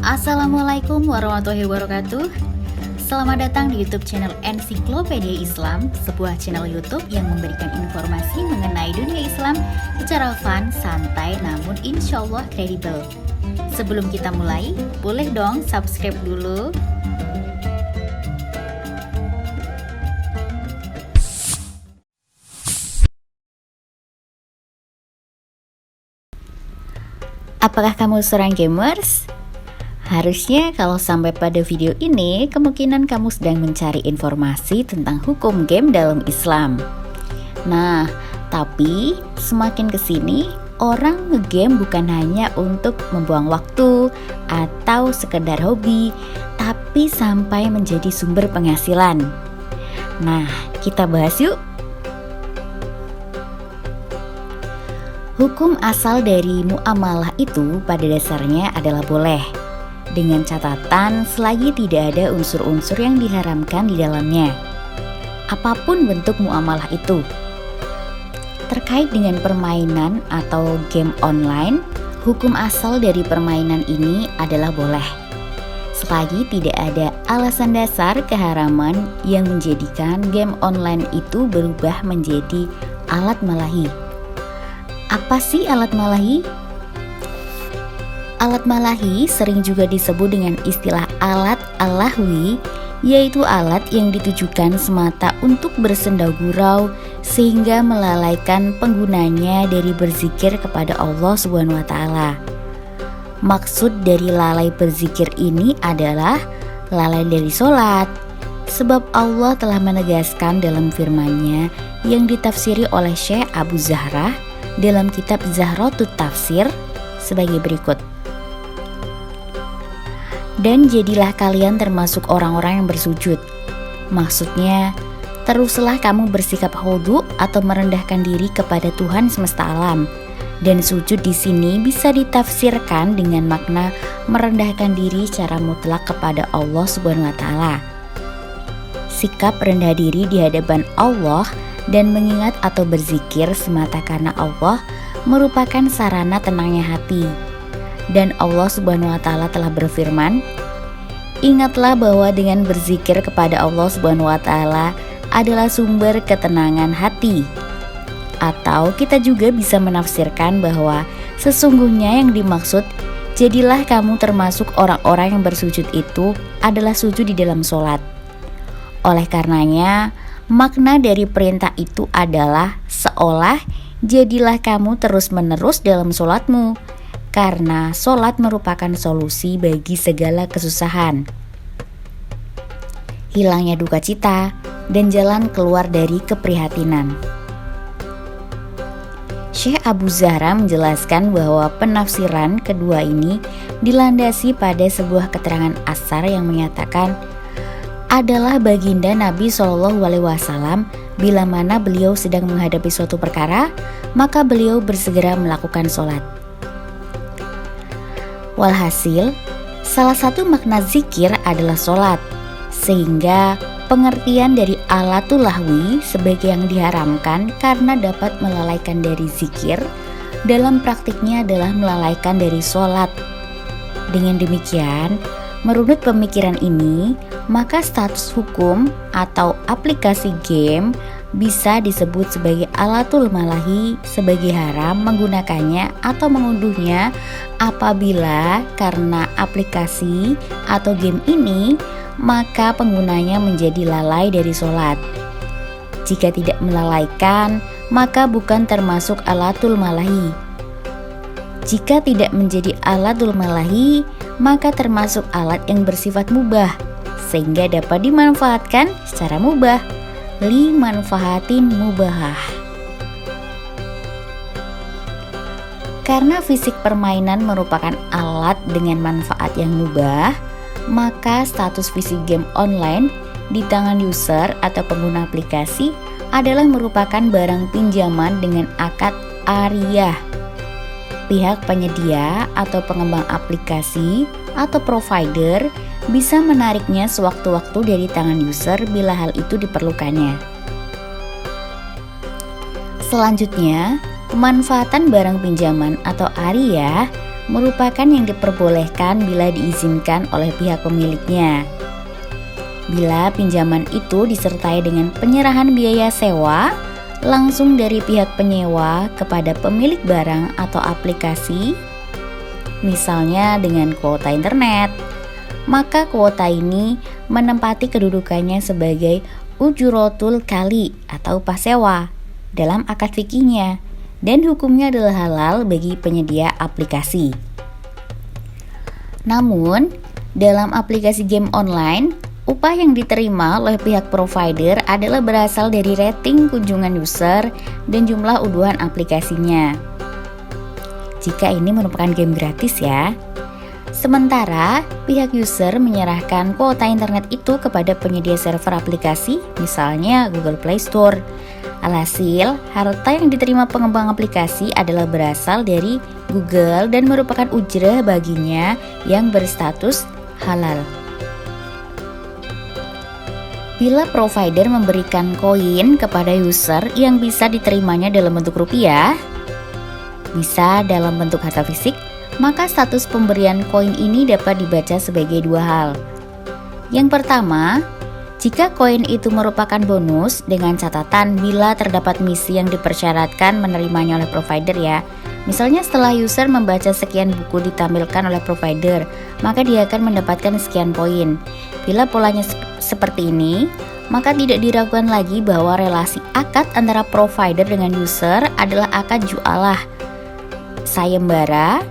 Assalamualaikum warahmatullahi wabarakatuh. Selamat datang di YouTube channel Ensiklopedia Islam, sebuah channel YouTube yang memberikan informasi mengenai dunia Islam secara fun, santai, namun insya Allah kredibel. Sebelum kita mulai, boleh dong subscribe dulu. Apakah kamu seorang gamers? Harusnya kalau sampai pada video ini, kemungkinan kamu sedang mencari informasi tentang hukum game dalam Islam. Nah, tapi semakin kesini, orang ngegame bukan hanya untuk membuang waktu atau sekedar hobi, tapi sampai menjadi sumber penghasilan. Nah, kita bahas yuk. Hukum asal dari muamalah itu pada dasarnya adalah boleh, dengan catatan selagi tidak ada unsur-unsur yang diharamkan di dalamnya. Apapun bentuk muamalah itu. Terkait dengan permainan atau game online, hukum asal dari permainan ini adalah boleh, selagi tidak ada alasan dasar keharaman yang menjadikan game online itu berubah menjadi alat malahi. Apa sih alat malahi? Alat malahi sering juga disebut dengan istilah alat al-lahwi, yaitu alat yang ditujukan semata untuk bersenda gurau sehingga melalaikan penggunanya dari berzikir kepada Allah Subhanahu wa taala. Maksud dari lalai berzikir ini adalah lalai dari sholat, sebab Allah telah menegaskan dalam firman-Nya yang ditafsiri oleh Syekh Abu Zahra dalam kitab Zahratut Tafsir sebagai berikut. Dan jadilah kalian termasuk orang-orang yang bersujud. Maksudnya, teruslah kamu bersikap khudu atau merendahkan diri kepada Tuhan semesta alam. Dan sujud di sini bisa ditafsirkan dengan makna merendahkan diri secara mutlak kepada Allah Subhanahu wa taala. Sikap rendah diri di hadapan Allah dan mengingat atau berzikir semata karena Allah merupakan sarana tenangnya hati. Dan Allah Subhanahu wa taala telah berfirman, "Ingatlah bahwa dengan berzikir kepada Allah Subhanahu wa taala adalah sumber ketenangan hati." Atau kita juga bisa menafsirkan bahwa sesungguhnya yang dimaksud jadilah kamu termasuk orang-orang yang bersujud itu adalah sujud di dalam sholat. Oleh karenanya, makna dari perintah itu adalah seolah jadilah kamu terus-menerus dalam sholatmu, karena sholat merupakan solusi bagi segala kesusahan, hilangnya duka cita, dan jalan keluar dari keprihatinan. Syekh Abu Zahra menjelaskan bahwa penafsiran kedua ini dilandasi pada sebuah keterangan asar yang menyatakan adalah baginda Nabi SAW bila mana beliau sedang menghadapi suatu perkara, maka beliau bersegera melakukan sholat. Walhasil, salah satu makna zikir adalah sholat, sehingga pengertian dari alatul lahwi sebagai yang diharamkan karena dapat melalaikan dari zikir, dalam praktiknya adalah melalaikan dari sholat. Dengan demikian, menurut pemikiran ini, maka status hukum atau aplikasi game bisa disebut sebagai alatul malahi sebagai haram menggunakannya atau mengunduhnya apabila karena aplikasi atau game ini maka penggunanya menjadi lalai dari sholat. Jika tidak melalaikan, maka bukan termasuk alatul malahi. Jika tidak menjadi alatul malahi, maka termasuk alat yang bersifat mubah, sehingga dapat dimanfaatkan secara mubah. Li manfaatin mubahah. Karena fisik permainan merupakan alat dengan manfaat yang mubah, maka status fisik game online di tangan user atau pengguna aplikasi adalah merupakan barang pinjaman dengan akad ariyah. Pihak penyedia atau pengembang aplikasi atau provider bisa menariknya sewaktu-waktu dari tangan user bila hal itu diperlukannya. Selanjutnya, pemanfaatan barang pinjaman atau ariyah merupakan yang diperbolehkan bila diizinkan oleh pihak pemiliknya. Bila pinjaman itu disertai dengan penyerahan biaya sewa langsung dari pihak penyewa kepada pemilik barang atau aplikasi, misalnya dengan kuota internet, maka kuota ini menempati kedudukannya sebagai ujuratul kali atau upah sewa dalam akad fikihnya, dan hukumnya adalah halal bagi penyedia aplikasi. Namun, dalam aplikasi game online, upah yang diterima oleh pihak provider adalah berasal dari rating kunjungan user dan jumlah unduhan aplikasinya. Jika ini merupakan game gratis ya. Sementara pihak user menyerahkan kuota internet itu kepada penyedia server aplikasi, misalnya Google Play Store. Alhasil, harta yang diterima pengembang aplikasi adalah berasal dari Google dan merupakan ujrah baginya yang berstatus halal. Bila provider memberikan koin kepada user yang bisa diterimanya dalam bentuk rupiah, bisa dalam bentuk harta fisik, maka status pemberian koin ini dapat dibaca sebagai dua hal. Yang pertama, jika koin itu merupakan bonus dengan catatan bila terdapat misi yang dipersyaratkan menerimanya oleh provider ya. Misalnya setelah user membaca sekian buku ditampilkan oleh provider, maka dia akan mendapatkan sekian poin. Bila polanya seperti ini, maka tidak diragukan lagi bahwa relasi akad antara provider dengan user adalah akad jualah sayembara,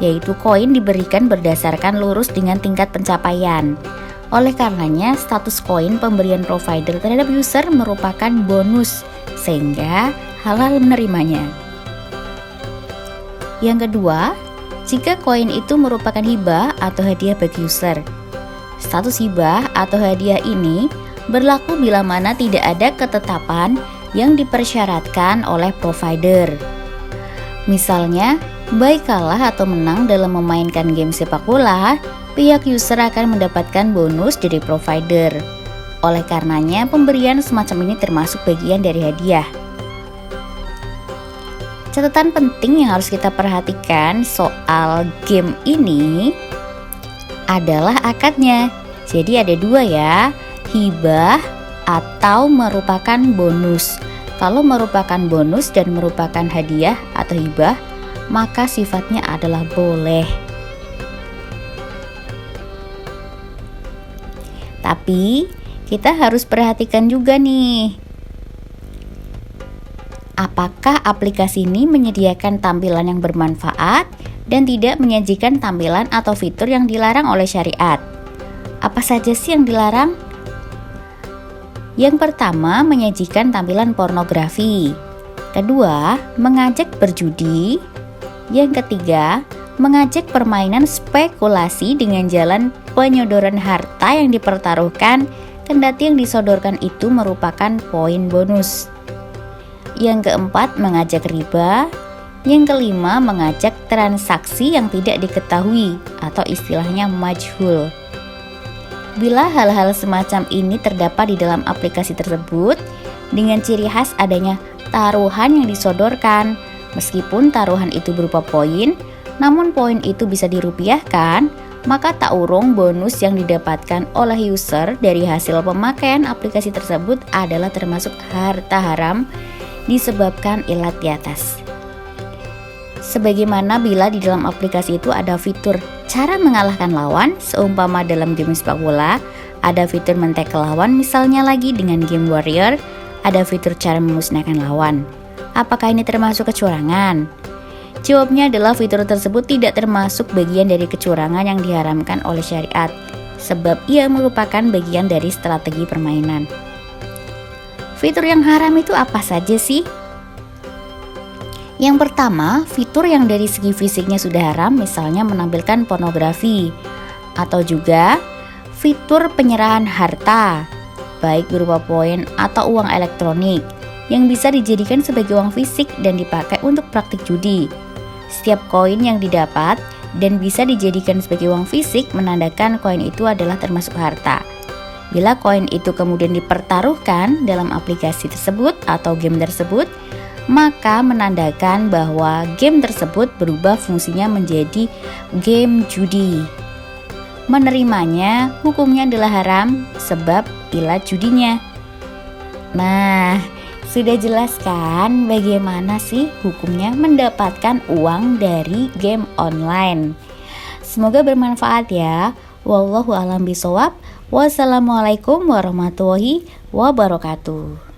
yaitu koin diberikan berdasarkan lurus dengan tingkat pencapaian. Oleh karenanya, status koin pemberian provider terhadap user merupakan bonus, sehingga halal menerimanya. Yang kedua, jika koin itu merupakan hibah atau hadiah bagi user. Status hibah atau hadiah ini berlaku bila mana tidak ada ketetapan yang dipersyaratkan oleh provider. Misalnya, baik kalah atau menang dalam memainkan game sepak bola, pihak user akan mendapatkan bonus dari provider. Oleh karenanya, pemberian semacam ini termasuk bagian dari hadiah. Catatan penting yang harus kita perhatikan soal game ini adalah akadnya. Jadi ada dua ya, hibah atau merupakan bonus. Kalau merupakan bonus dan merupakan hadiah atau hibah, maka sifatnya adalah boleh. Tapi kita harus perhatikan juga nih, apakah aplikasi ini menyediakan tampilan yang bermanfaat dan tidak menyajikan tampilan atau fitur yang dilarang oleh syariat. Apa saja sih yang dilarang? Yang pertama, menyajikan tampilan pornografi. Kedua, mengajak berjudi. Yang ketiga, mengajak permainan spekulasi dengan jalan penyodoran harta yang dipertaruhkan, kendati yang disodorkan itu merupakan poin bonus. Yang keempat, mengajak riba. Yang kelima, mengajak transaksi yang tidak diketahui atau istilahnya majhul. Bila hal-hal semacam ini terdapat di dalam aplikasi tersebut dengan ciri khas adanya taruhan yang disodorkan, meskipun taruhan itu berupa poin, namun poin itu bisa dirupiahkan, maka tak urung bonus yang didapatkan oleh user dari hasil pemakaian aplikasi tersebut adalah termasuk harta haram disebabkan ilat di atas. Sebagaimana bila di dalam aplikasi itu ada fitur cara mengalahkan lawan, seumpama dalam game sepak bola, ada fitur men-tackle lawan misalnya lagi dengan game warrior, ada fitur cara memusnahkan lawan. Apakah ini termasuk kecurangan? Jawabnya adalah fitur tersebut tidak termasuk bagian dari kecurangan yang diharamkan oleh syariat, sebab ia merupakan bagian dari strategi permainan. Fitur yang haram itu apa saja sih? Yang pertama, fitur yang dari segi fisiknya sudah haram, misalnya menampilkan pornografi, atau juga fitur penyerahan harta, baik berupa poin atau uang elektronik, yang bisa dijadikan sebagai uang fisik dan dipakai untuk praktik judi. Setiap koin yang didapat dan bisa dijadikan sebagai uang fisik menandakan koin itu adalah termasuk harta. Bila koin itu kemudian dipertaruhkan dalam aplikasi tersebut atau game tersebut, maka menandakan bahwa game tersebut berubah fungsinya menjadi game judi. Menerimanya hukumnya adalah haram sebab ilat judinya. Nah, sudah jelas kan bagaimana sih hukumnya mendapatkan uang dari game online? Semoga bermanfaat ya. Wallahu a'lam bishawab. Wassalamualaikum warahmatullahi wabarakatuh.